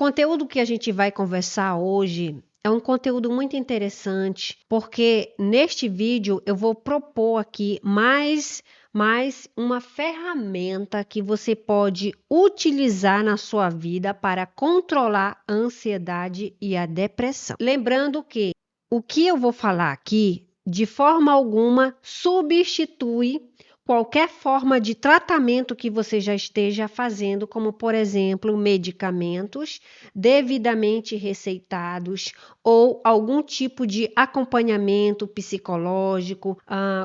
conteúdo que a gente vai conversar hoje é um conteúdo muito interessante, porque neste vídeo eu vou propor aqui mais uma ferramenta que você pode utilizar na sua vida para controlar a ansiedade e a depressão. Lembrando que o que eu vou falar aqui, de forma alguma, substitui qualquer forma de tratamento que você já esteja fazendo, como, por exemplo, medicamentos devidamente receitados ou algum tipo de acompanhamento psicológico,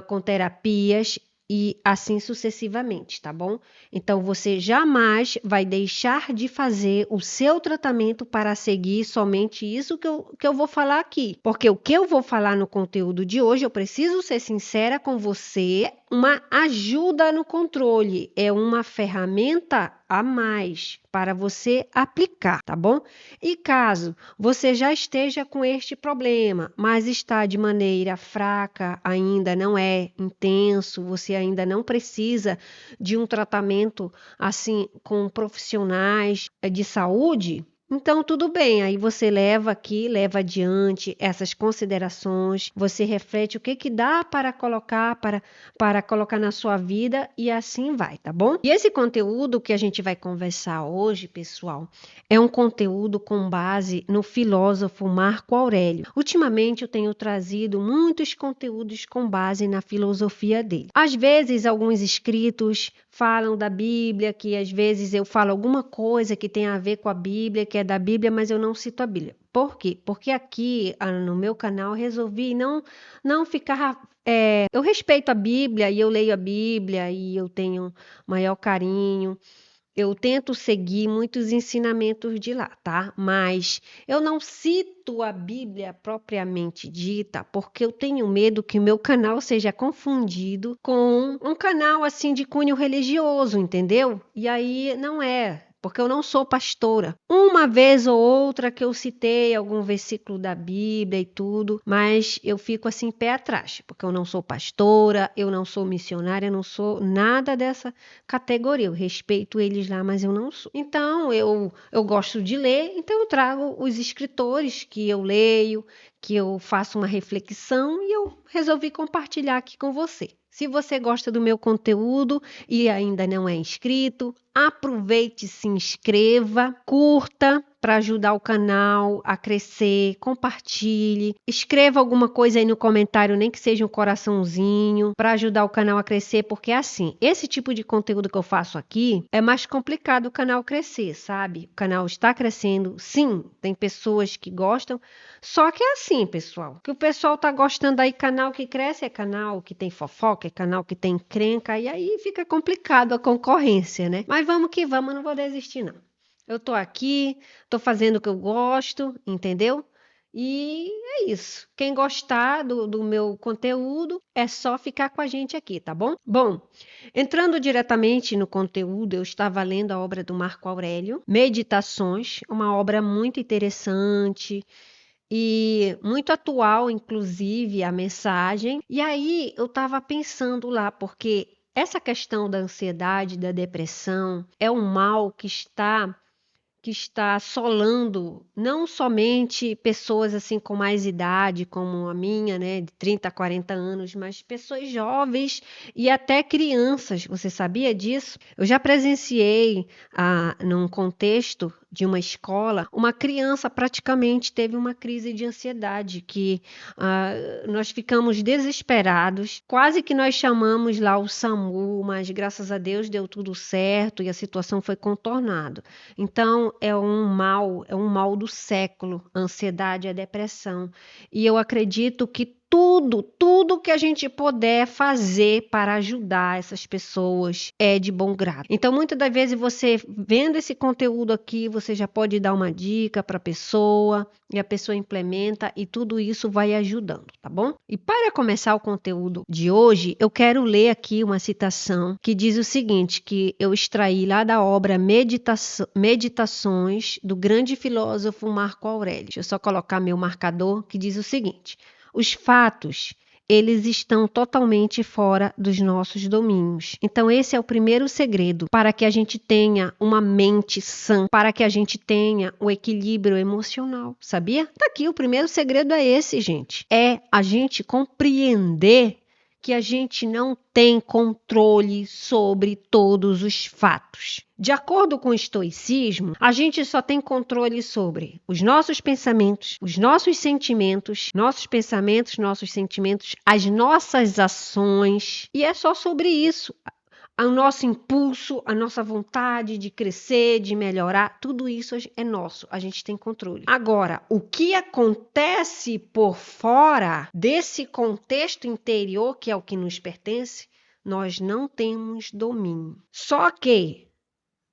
com terapias e assim sucessivamente, tá bom? Então, você jamais vai deixar de fazer o seu tratamento para seguir somente isso que eu vou falar aqui. Porque o que eu vou falar no conteúdo de hoje, eu preciso ser sincera com você, uma ajuda no controle, é uma ferramenta a mais para você aplicar, tá bom? E caso você já esteja com este problema, mas está de maneira fraca, ainda não é intenso, você ainda não precisa de um tratamento assim com profissionais de saúde, então tudo bem, aí você leva adiante essas considerações, você reflete o que dá para colocar na sua vida e assim vai, tá bom? E esse conteúdo que a gente vai conversar hoje, pessoal, é um conteúdo com base no filósofo Marco Aurélio. Ultimamente eu tenho trazido muitos conteúdos com base na filosofia dele. Às vezes alguns escritos falam da Bíblia, que às vezes eu falo alguma coisa que tem a ver com a Bíblia, que é da Bíblia, mas eu não cito a Bíblia. Por quê? Porque aqui no meu canal eu resolvi não ficar. Eu respeito a Bíblia e eu leio a Bíblia e eu tenho maior carinho. Eu tento seguir muitos ensinamentos de lá, tá? Mas eu não cito a Bíblia propriamente dita, porque eu tenho medo que o meu canal seja confundido com um canal assim de cunho religioso, entendeu? E aí não é. Porque eu não sou pastora. Uma vez ou outra que eu citei algum versículo da Bíblia e tudo, mas eu fico assim pé atrás, porque eu não sou pastora, eu não sou missionária, eu não sou nada dessa categoria. Eu respeito eles lá, mas eu não sou. Então, eu gosto de ler, então eu trago os escritores que eu leio, que eu faço uma reflexão e eu resolvi compartilhar aqui com você. Se você gosta do meu conteúdo e ainda não é inscrito, aproveite, se inscreva, curta para ajudar o canal a crescer, compartilhe, escreva alguma coisa aí no comentário, nem que seja um coraçãozinho, para ajudar o canal a crescer, porque assim, esse tipo de conteúdo que eu faço aqui é mais complicado o canal crescer, sabe? O canal está crescendo, sim, tem pessoas que gostam, só que é assim, pessoal, que o pessoal tá gostando aí, canal que cresce é canal que tem fofoca, é canal que tem encrenca, e aí fica complicado a concorrência, né? Mas vamos que vamos, não vou desistir não. Eu tô aqui, tô fazendo o que eu gosto, entendeu? E é isso. Quem gostar do meu conteúdo, é só ficar com a gente aqui, tá bom? Bom, entrando diretamente no conteúdo, eu estava lendo a obra do Marco Aurélio, Meditações, uma obra muito interessante e muito atual, inclusive, a mensagem. E aí eu estava pensando lá, porque essa questão da ansiedade, da depressão, é um mal que está assolando não somente pessoas assim com mais idade, como a minha, né, de 30 a 40 anos, mas pessoas jovens e até crianças. Você sabia disso? Eu já presenciei, num contexto de uma escola, uma criança praticamente teve uma crise de ansiedade, que nós ficamos desesperados, quase que nós chamamos lá o SAMU, mas graças a Deus deu tudo certo e a situação foi contornada. Então, é um mal do século, a ansiedade e a depressão. E eu acredito que tudo que a gente puder fazer para ajudar essas pessoas é de bom grado. Então, muitas das vezes você vendo esse conteúdo aqui, você já pode dar uma dica para a pessoa e a pessoa implementa e tudo isso vai ajudando, tá bom? E para começar o conteúdo de hoje, eu quero ler aqui uma citação que diz o seguinte, que eu extraí lá da obra Meditações do grande filósofo Marco Aurélio. Deixa eu só colocar meu marcador que diz o seguinte: os fatos eles estão totalmente fora dos nossos domínios. Então, esse é o primeiro segredo para que a gente tenha uma mente sã, para que a gente tenha o equilíbrio emocional, sabia? Tá aqui, o primeiro segredo é esse, gente. É a gente compreender que a gente não tem controle sobre todos os fatos. De acordo com o estoicismo, a gente só tem controle sobre os nossos pensamentos, os nossos sentimentos, nossos sentimentos, as nossas ações, e é só sobre isso. O nosso impulso, a nossa vontade de crescer, de melhorar, tudo isso é nosso, a gente tem controle. Agora, o que acontece por fora desse contexto interior, que é o que nos pertence, nós não temos domínio. Só que,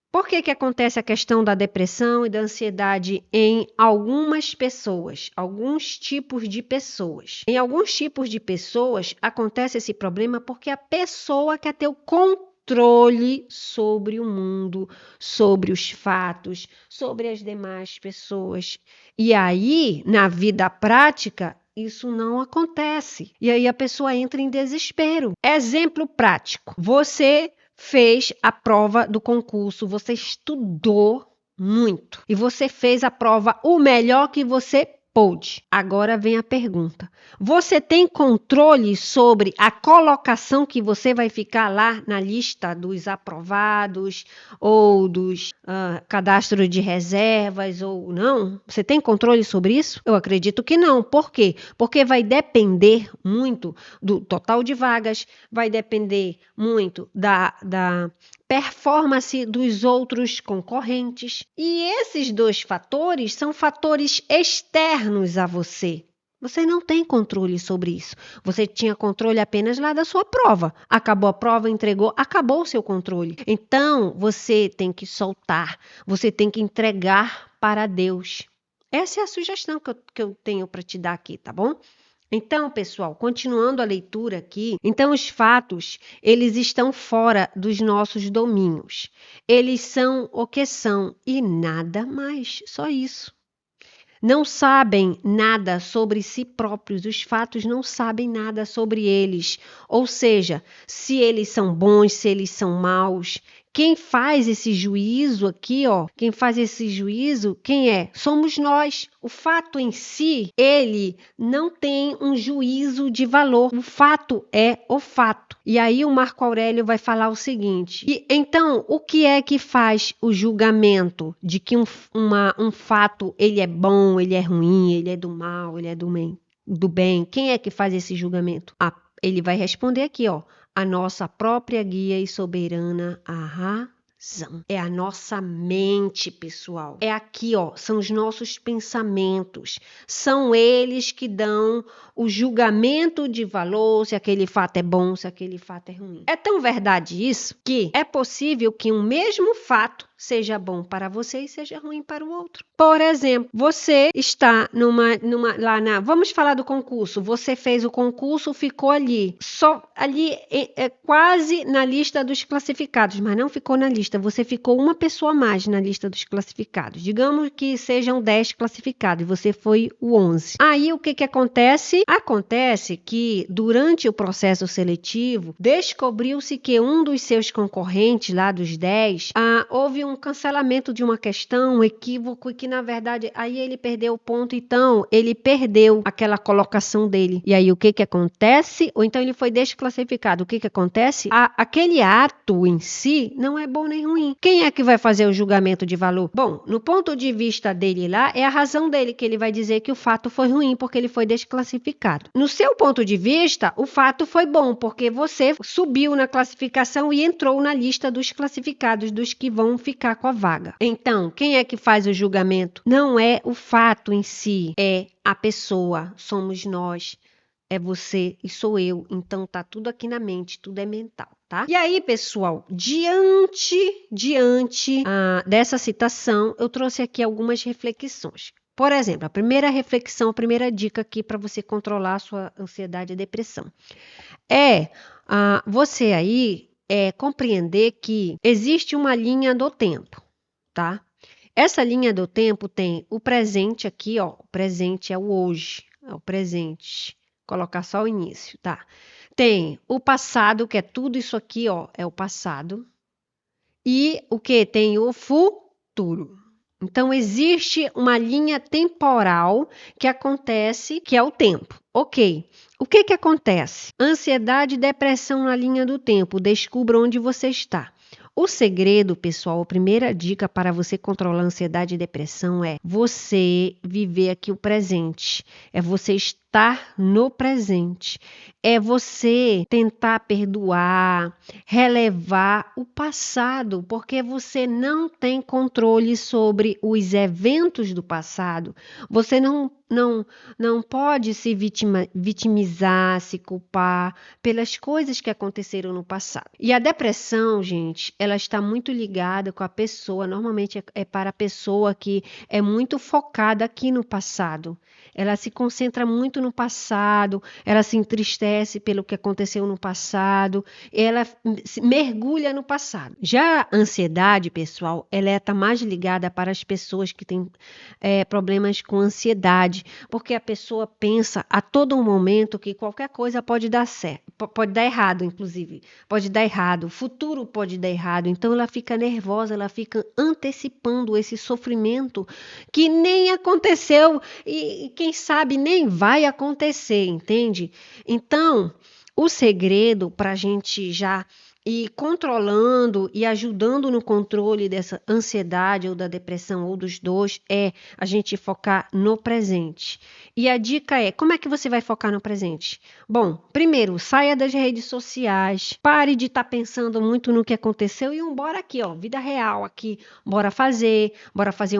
por que acontece a questão da depressão e da ansiedade em algumas pessoas, alguns tipos de pessoas? Em alguns tipos de pessoas acontece esse problema porque a pessoa quer ter o controle sobre o mundo, sobre os fatos, sobre as demais pessoas. E aí, na vida prática, isso não acontece. E aí a pessoa entra em desespero. Exemplo prático. Você fez a prova do concurso, você estudou muito e você fez a prova o melhor que você pôde. Agora vem a pergunta: você tem controle sobre a colocação que você vai ficar lá na lista dos aprovados ou dos cadastros de reservas ou não? Você tem controle sobre isso? Eu acredito que não. Por quê? Porque vai depender muito do total de vagas, vai depender muito da performance dos outros concorrentes. E esses dois fatores são fatores externos a você. Você não tem controle sobre isso. Você tinha controle apenas lá da sua prova. Acabou a prova, entregou, acabou o seu controle. Então, você tem que soltar, você tem que entregar para Deus. Essa é a sugestão que eu tenho para te dar aqui, tá bom? Então, pessoal, continuando a leitura aqui, então os fatos, eles estão fora dos nossos domínios. Eles são o que são e nada mais, só isso. Não sabem nada sobre si próprios, os fatos não sabem nada sobre eles. Ou seja, se eles são bons, se eles são maus. Quem faz esse juízo aqui, ó, quem faz esse juízo, quem é? Somos nós. O fato em si, ele não tem um juízo de valor. O fato é o fato. E aí o Marco Aurélio vai falar o seguinte: então, o que é que faz o julgamento de que um fato ele é bom, ele é ruim, ele é do mal, ele é do bem? Quem é que faz esse julgamento? Ele vai responder aqui, ó: a nossa própria guia e soberana razão. É a nossa mente, pessoal. É aqui, ó, são os nossos pensamentos. São eles que dão o julgamento de valor, se aquele fato é bom, se aquele fato é ruim. É tão verdade isso que é possível que um mesmo fato seja bom para você e seja ruim para o outro. Por exemplo, você está vamos falar do concurso. Você fez o concurso, ficou ali. Só ali é quase na lista dos classificados, mas não ficou na lista. Você ficou uma pessoa a mais na lista dos classificados. Digamos que sejam 10 classificados, você foi o 11. Aí o que acontece? Acontece que durante o processo seletivo, descobriu-se que um dos seus concorrentes lá dos 10, houve um cancelamento de uma questão, um equívoco, e que na verdade aí ele perdeu o ponto, então ele perdeu aquela colocação dele. E aí o que acontece? Ou então ele foi desclassificado. O que acontece? Aquele ato em si não é bom nem ruim. Quem é que vai fazer o julgamento de valor? Bom, no ponto de vista dele lá, é a razão dele que ele vai dizer que o fato foi ruim porque ele foi desclassificado. No seu ponto de vista, o fato foi bom porque você subiu na classificação e entrou na lista dos classificados, dos que vão ficar com a vaga. Então, quem é que faz o julgamento? Não é o fato em si, é a pessoa, somos nós. É você e sou eu. Então tá tudo aqui na mente, tudo é mental, tá? E aí, pessoal, diante dessa citação, eu trouxe aqui algumas reflexões. Por exemplo, a primeira reflexão, a primeira dica aqui para você controlar a sua ansiedade e depressão é você aí compreender que existe uma linha do tempo, tá? Essa linha do tempo tem o presente aqui, ó. O presente é o hoje, é o presente. colocar só o início, tá? Tem o passado, que é tudo isso aqui, ó, é o passado. E o que? Tem o futuro. Então, existe uma linha temporal que acontece, que é o tempo. Ok. O que que acontece? Ansiedade e depressão na linha do tempo. Descubra onde você está. O segredo, pessoal, a primeira dica para você controlar a ansiedade e depressão é você viver aqui o presente. É você estar no presente. É você tentar perdoar, relevar o passado, porque você não tem controle sobre os eventos do passado. Você não pode se vitimizar, se culpar pelas coisas que aconteceram no passado. E a depressão, gente, ela está muito ligada com a pessoa, normalmente é para a pessoa que é muito focada aqui no passado. Ela se concentra muito no passado, ela se entristece pelo que aconteceu no passado, ela mergulha no passado. Já a ansiedade, pessoal, ela está mais ligada para as pessoas que têm problemas com ansiedade, porque a pessoa pensa a todo momento que qualquer coisa pode dar certo, pode dar errado, inclusive, pode dar errado, o futuro pode dar errado, então ela fica nervosa, ela fica antecipando esse sofrimento que nem aconteceu e quem sabe nem vai acontecer, entende? Então, o segredo para a gente já ir controlando e ajudando no controle dessa ansiedade ou da depressão ou dos dois é a gente focar no presente. E a dica é, como é que você vai focar no presente? Bom, primeiro, saia das redes sociais, pare de estar pensando muito no que aconteceu e bora aqui, ó, vida real aqui, bora fazer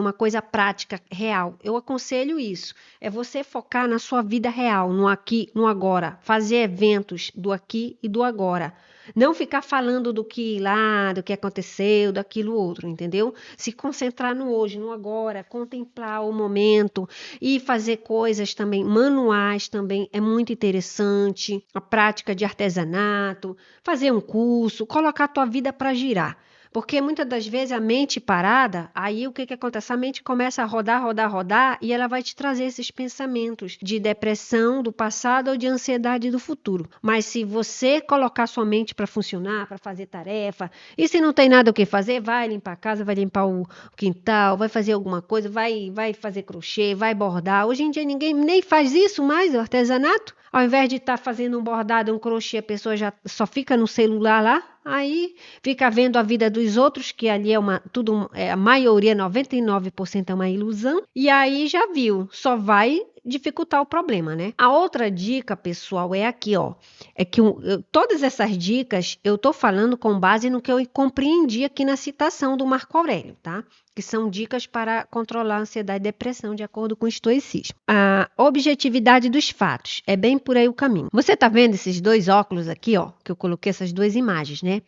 uma coisa prática, real. Eu aconselho isso, é você focar na sua vida real, no aqui, no agora, fazer eventos do aqui e do agora. Não ficar falando do que lá, do que aconteceu, daquilo outro, entendeu? Se concentrar no hoje, no agora, contemplar o momento e fazer coisas também manuais também é muito interessante. A prática de artesanato, fazer um curso, colocar a tua vida para girar. Porque muitas das vezes a mente parada, aí o que que acontece? A mente começa a rodar e ela vai te trazer esses pensamentos de depressão do passado ou de ansiedade do futuro. Mas se você colocar sua mente para funcionar, para fazer tarefa, e se não tem nada o que fazer, vai limpar a casa, vai limpar o quintal, vai fazer alguma coisa, vai fazer crochê, vai bordar. Hoje em dia ninguém nem faz isso mais, o artesanato. Ao invés de estar fazendo um bordado, um crochê, a pessoa já só fica no celular lá. Aí fica vendo a vida dos outros, que ali é a maioria, 99% é uma ilusão, e aí já viu, só vai dificultar o problema, né? A outra dica, pessoal, é aqui, ó. É que todas essas dicas eu tô falando com base no que eu compreendi aqui na citação do Marco Aurélio, tá? Que são dicas para controlar a ansiedade e depressão, de acordo com o estoicismo. A objetividade dos fatos, é bem por aí o caminho. Você tá vendo esses dois óculos aqui, ó, que eu coloquei essas duas imagens, né?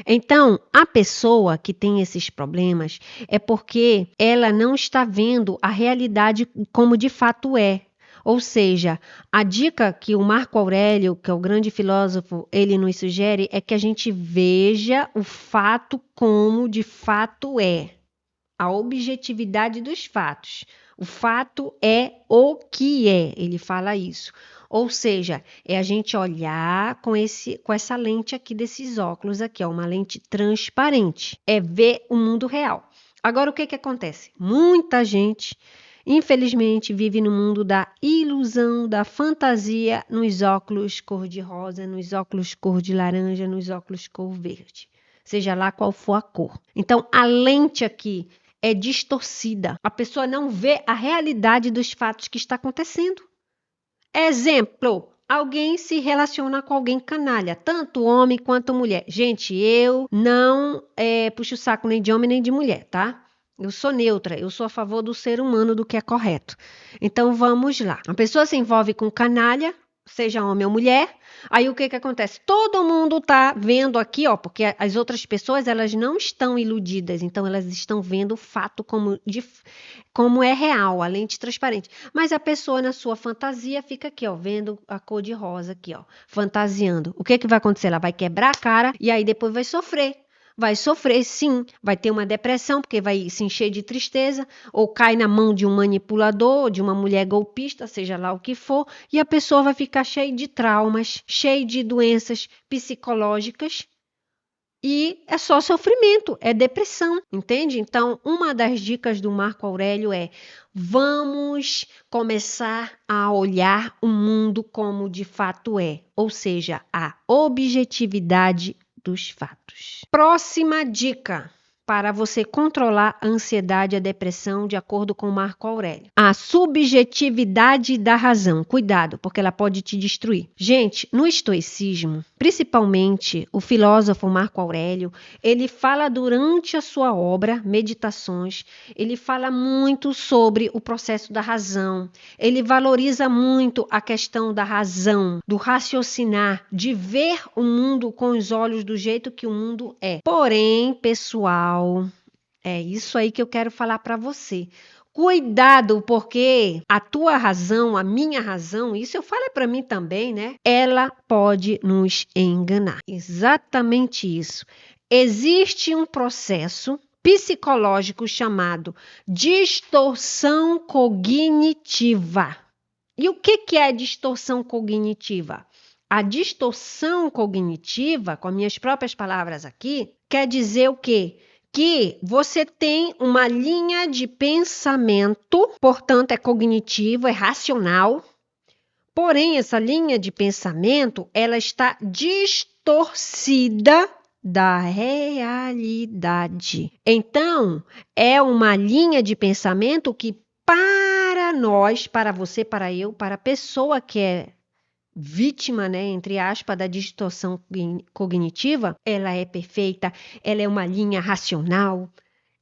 Então, a pessoa que tem esses problemas é porque ela não está vendo a realidade como de fato é. Ou seja, a dica que o Marco Aurélio, que é o grande filósofo, ele nos sugere é que a gente veja o fato como de fato é. A objetividade dos fatos. O fato é o que é, ele fala isso. Ou seja, é a gente olhar com essa lente aqui desses óculos aqui, ó, uma lente transparente. É ver o mundo real. Agora, o que que acontece? Muita gente, infelizmente, vive no mundo da ilusão, da fantasia, nos óculos cor-de-rosa, nos óculos cor de laranja, nos óculos cor verde. Seja lá qual for a cor. Então, a lente aqui é distorcida. A pessoa não vê a realidade dos fatos que está acontecendo. Exemplo, alguém se relaciona com alguém canalha, tanto homem quanto mulher. Gente, eu não puxo o saco nem de homem nem de mulher, tá? Eu sou neutra, eu sou a favor do ser humano, do que é correto. Então vamos lá. A pessoa se envolve com canalha, seja homem ou mulher. Aí o que que acontece? Todo mundo tá vendo aqui, ó, porque as outras pessoas, elas não estão iludidas, então elas estão vendo o fato como é real, a lente transparente. Mas a pessoa na sua fantasia fica aqui, ó, vendo a cor de rosa aqui, ó, fantasiando. O que que vai acontecer? Ela vai quebrar a cara e aí depois vai sofrer. vai sofrer sim, vai ter uma depressão, porque vai se encher de tristeza, ou cai na mão de um manipulador, de uma mulher golpista, seja lá o que for, e a pessoa vai ficar cheia de traumas, cheia de doenças psicológicas, e é só sofrimento, é depressão, entende? Então, uma das dicas do Marco Aurélio é: vamos começar a olhar o mundo como de fato é, ou seja, a objetividade dos fatos. Próxima dica para você controlar a ansiedade e a depressão, de acordo com Marco Aurélio: a subjetividade da razão. Cuidado, porque ela pode te destruir. Gente, no estoicismo, principalmente o filósofo Marco Aurélio, ele fala durante a sua obra, Meditações, ele fala muito sobre o processo da razão. Ele valoriza muito a questão da razão, do raciocinar, de ver o mundo com os olhos do jeito que o mundo é. Porém, pessoal, é isso aí que eu quero falar para você. Cuidado, porque a tua razão, a minha razão, isso eu falo para mim também, né? Ela pode nos enganar. Exatamente isso. Existe um processo psicológico chamado distorção cognitiva. E o que é distorção cognitiva? A distorção cognitiva, com as minhas próprias palavras aqui, quer dizer o quê? Que você tem uma linha de pensamento, portanto é cognitivo, é racional, porém essa linha de pensamento, ela está distorcida da realidade. Então, é uma linha de pensamento que para nós, para você, para eu, para a pessoa que é vítima, né, entre aspas, da distorção cognitiva, ela é perfeita, ela é uma linha racional,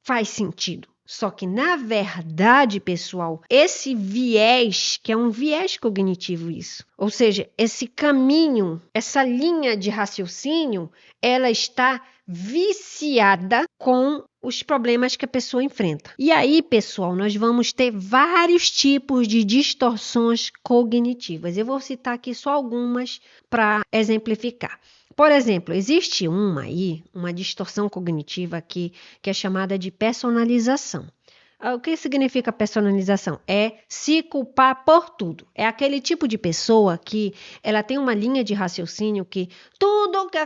faz sentido. Só que, na verdade, pessoal, esse viés, que é um viés cognitivo isso, ou seja, esse caminho, essa linha de raciocínio, ela está viciada com os problemas que a pessoa enfrenta. E aí, pessoal, nós vamos ter vários tipos de distorções cognitivas. Eu vou citar aqui só algumas para exemplificar. Por exemplo, existe uma distorção cognitiva aqui, que é chamada de personalização. O que significa personalização? É se culpar por tudo. É aquele tipo de pessoa que ela tem uma linha de raciocínio que tudo que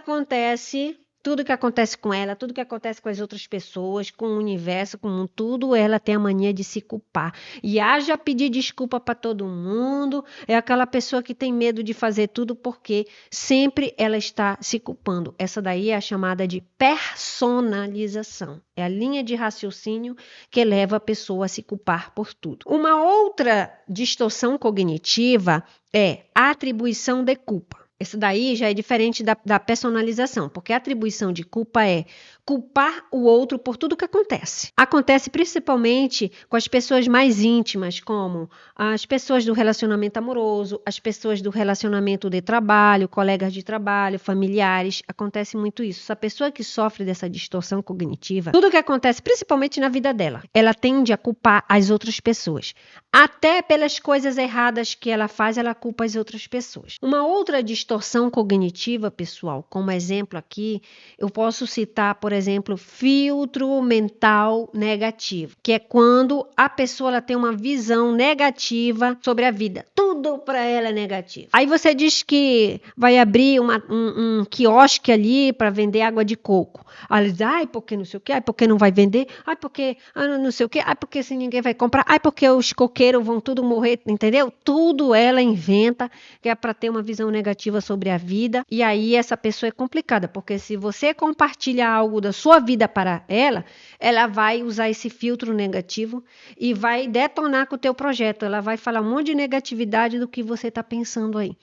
acontece com ela, tudo que acontece com as outras pessoas, com o universo, com tudo, ela tem a mania de se culpar. E haja pedir desculpa para todo mundo. É aquela pessoa que tem medo de fazer tudo porque sempre ela está se culpando. Essa daí é a chamada de personalização. É a linha de raciocínio que leva a pessoa a se culpar por tudo. Uma outra distorção cognitiva é a atribuição de culpa. Isso daí já é diferente da personalização, porque a atribuição de culpa é culpar o outro por tudo que acontece. Acontece principalmente com as pessoas mais íntimas, como as pessoas do relacionamento amoroso, as pessoas do relacionamento de trabalho, colegas de trabalho, familiares. Acontece muito isso. Essa pessoa que sofre dessa distorção cognitiva, tudo que acontece, principalmente na vida dela, ela tende a culpar as outras pessoas. Até pelas coisas erradas que ela faz, ela culpa as outras pessoas. Uma outra distorção cognitiva, pessoal, como exemplo aqui, eu posso citar, por exemplo, filtro mental negativo, que é quando a pessoa ela tem uma visão negativa sobre a vida. Tudo para ela é negativo. Aí você diz que vai abrir um quiosque ali para vender água de coco. Aí ela diz, ai, porque não sei o quê, ai, porque não vai vender, ai, porque não sei o quê, ai, porque se ninguém vai comprar, ai, porque os coqueiros vão tudo morrer, entendeu? Tudo ela inventa que é para ter uma visão negativa sobre a vida. E aí essa pessoa é complicada, porque se você compartilha algo da sua vida para ela, ela vai usar esse filtro negativo e vai detonar com o teu projeto. Ela vai falar um monte de negatividade do que você está pensando aí.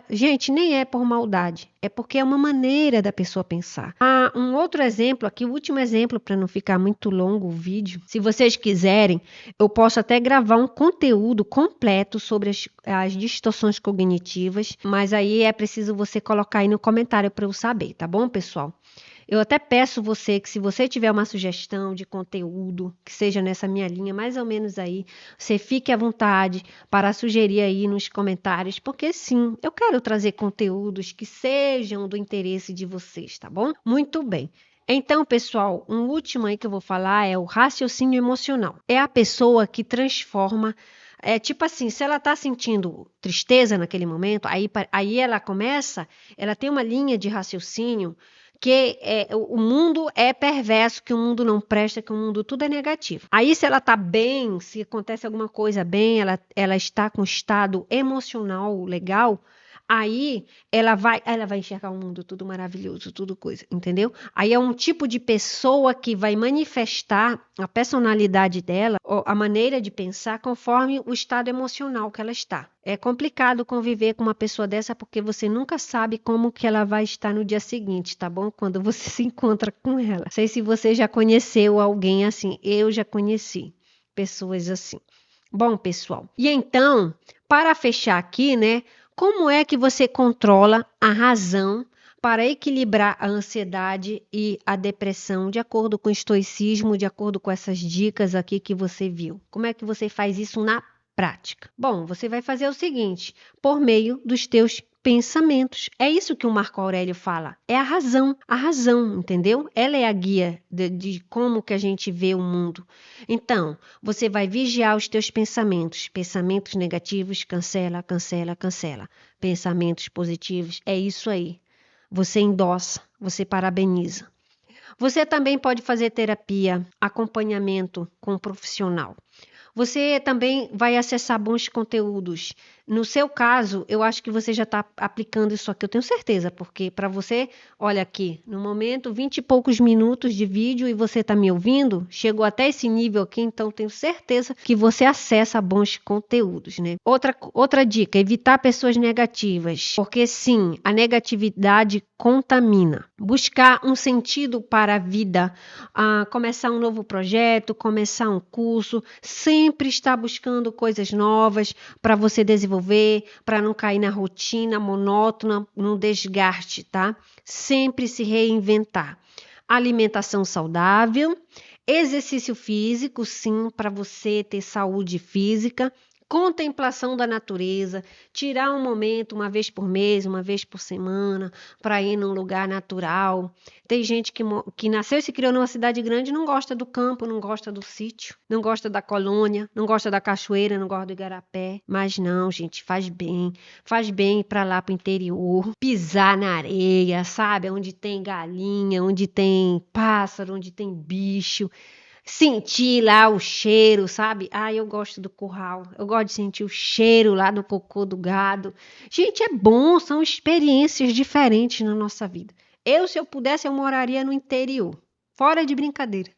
Gente, nem é por maldade, é porque é uma maneira da pessoa pensar. Um outro exemplo aqui, o último exemplo, para não ficar muito longo o vídeo. Se vocês quiserem, eu posso até gravar um conteúdo completo sobre as distorções cognitivas, mas aí é preciso você colocar aí no comentário para eu saber, tá bom, pessoal? Eu até peço você que, se você tiver uma sugestão de conteúdo que seja nessa minha linha, mais ou menos aí, você fique à vontade para sugerir aí nos comentários, porque sim, eu quero trazer conteúdos que sejam do interesse de vocês, tá bom? Muito bem. Então, pessoal, um último aí que eu vou falar é o raciocínio emocional. É a pessoa que transforma, tipo assim, se ela está sentindo tristeza naquele momento, aí ela tem uma linha de raciocínio que o mundo é perverso, que o mundo não presta, que o mundo tudo é negativo. Aí, se ela está bem, se acontece alguma coisa bem, ela está com estado emocional legal, aí ela vai enxergar o mundo tudo maravilhoso, tudo coisa, entendeu? Aí é um tipo de pessoa que vai manifestar a personalidade dela, ou a maneira de pensar, conforme o estado emocional que ela está. É complicado conviver com uma pessoa dessa porque você nunca sabe como que ela vai estar no dia seguinte, tá bom? Quando você se encontra com ela. Não sei se você já conheceu alguém assim. Eu já conheci pessoas assim. Bom, pessoal. E então, para fechar aqui, né? Como é que você controla a razão para equilibrar a ansiedade e a depressão, de acordo com o estoicismo, de acordo com essas dicas aqui que você viu? Como é que você faz isso na prática? Bom, você vai fazer o seguinte, por meio dos teus pensamentos. É isso que o Marco Aurélio fala. É a razão, entendeu? Ela é a guia de como que a gente vê o mundo. Então, você vai vigiar os teus pensamentos. Pensamentos negativos, cancela, cancela, cancela. Pensamentos positivos, é isso aí. Você endossa, você parabeniza. Você também pode fazer terapia, acompanhamento com um profissional. Você também vai acessar bons conteúdos. No seu caso, eu acho que você já está aplicando isso aqui, eu tenho certeza, porque para você, olha aqui, no momento, 20 e poucos minutos de vídeo e você está me ouvindo, chegou até esse nível aqui, então tenho certeza que você acessa bons conteúdos, né? Outra dica, evitar pessoas negativas, porque sim, a negatividade contamina. Buscar um sentido para a vida, começar um novo projeto, começar um curso, sempre estar buscando coisas novas para você desenvolver, para não cair na rotina monótona, no desgaste, tá? Sempre se reinventar. Alimentação saudável, exercício físico, sim, para você ter saúde física. Contemplação da natureza, tirar um momento, uma vez por mês, uma vez por semana, para ir num lugar natural. Tem gente que nasceu e se criou numa cidade grande e não gosta do campo, não gosta do sítio, não gosta da colônia, não gosta da cachoeira, não gosta do igarapé. Mas não, gente, faz bem ir para lá para o interior, pisar na areia, sabe? Onde tem galinha, onde tem pássaro, onde tem bicho. Sentir lá o cheiro, sabe? Eu gosto do curral. Eu gosto de sentir o cheiro lá do cocô do gado. Gente, é bom, são experiências diferentes na nossa vida. Se eu pudesse, eu moraria no interior. Fora de brincadeira.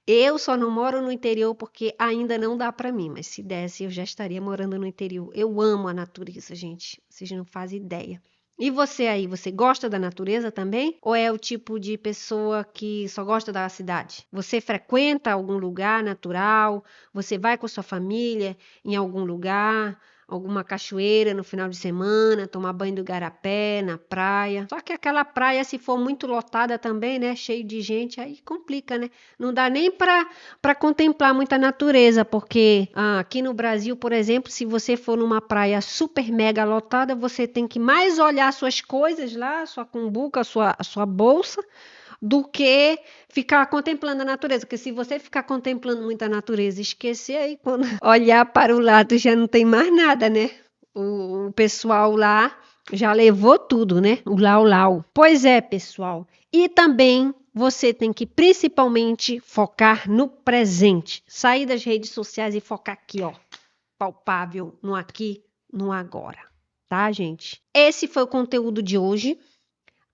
Eu só não moro no interior porque ainda não dá para mim, mas se desse, eu já estaria morando no interior. Eu amo a natureza, gente. Vocês não fazem ideia. E você aí, você gosta da natureza também? Ou é o tipo de pessoa que só gosta da cidade? Você frequenta algum lugar natural? Você vai com sua família em algum lugar? Alguma cachoeira no final de semana, tomar banho do igarapé na praia. Só que aquela praia, se for muito lotada também, né, cheio de gente, aí complica, né? Não dá nem para contemplar muita natureza, porque aqui no Brasil, por exemplo, se você for numa praia super mega lotada, você tem que mais olhar suas coisas lá, sua cumbuca, a sua bolsa, do que ficar contemplando a natureza. Porque se você ficar contemplando muita natureza e esquecer, aí quando olhar para o lado já não tem mais nada, né? O pessoal lá já levou tudo, né? O lau-lau. Pois é, pessoal. E também você tem que principalmente focar no presente. Sair das redes sociais e focar aqui, ó. Palpável, no aqui, no agora. Tá, gente? Esse foi o conteúdo de hoje.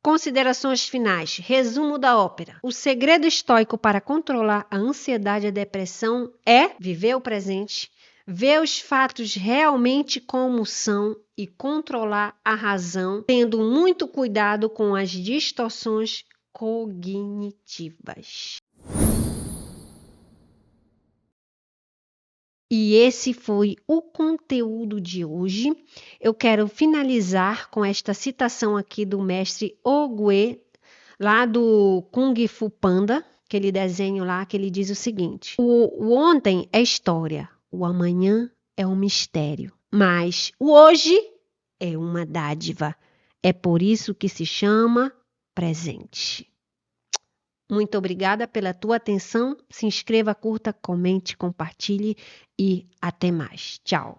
Considerações finais. Resumo da ópera. O segredo estoico para controlar a ansiedade e a depressão é viver o presente, ver os fatos realmente como são e controlar a razão, tendo muito cuidado com as distorções cognitivas. E esse foi o conteúdo de hoje. Eu quero finalizar com esta citação aqui do mestre Ogue, lá do Kung Fu Panda, aquele desenho lá que ele diz o seguinte: o ontem é história, o amanhã é um mistério, mas o hoje é uma dádiva. É por isso que se chama presente. Muito obrigada pela tua atenção. Se inscreva, curta, comente, compartilhe e até mais. Tchau.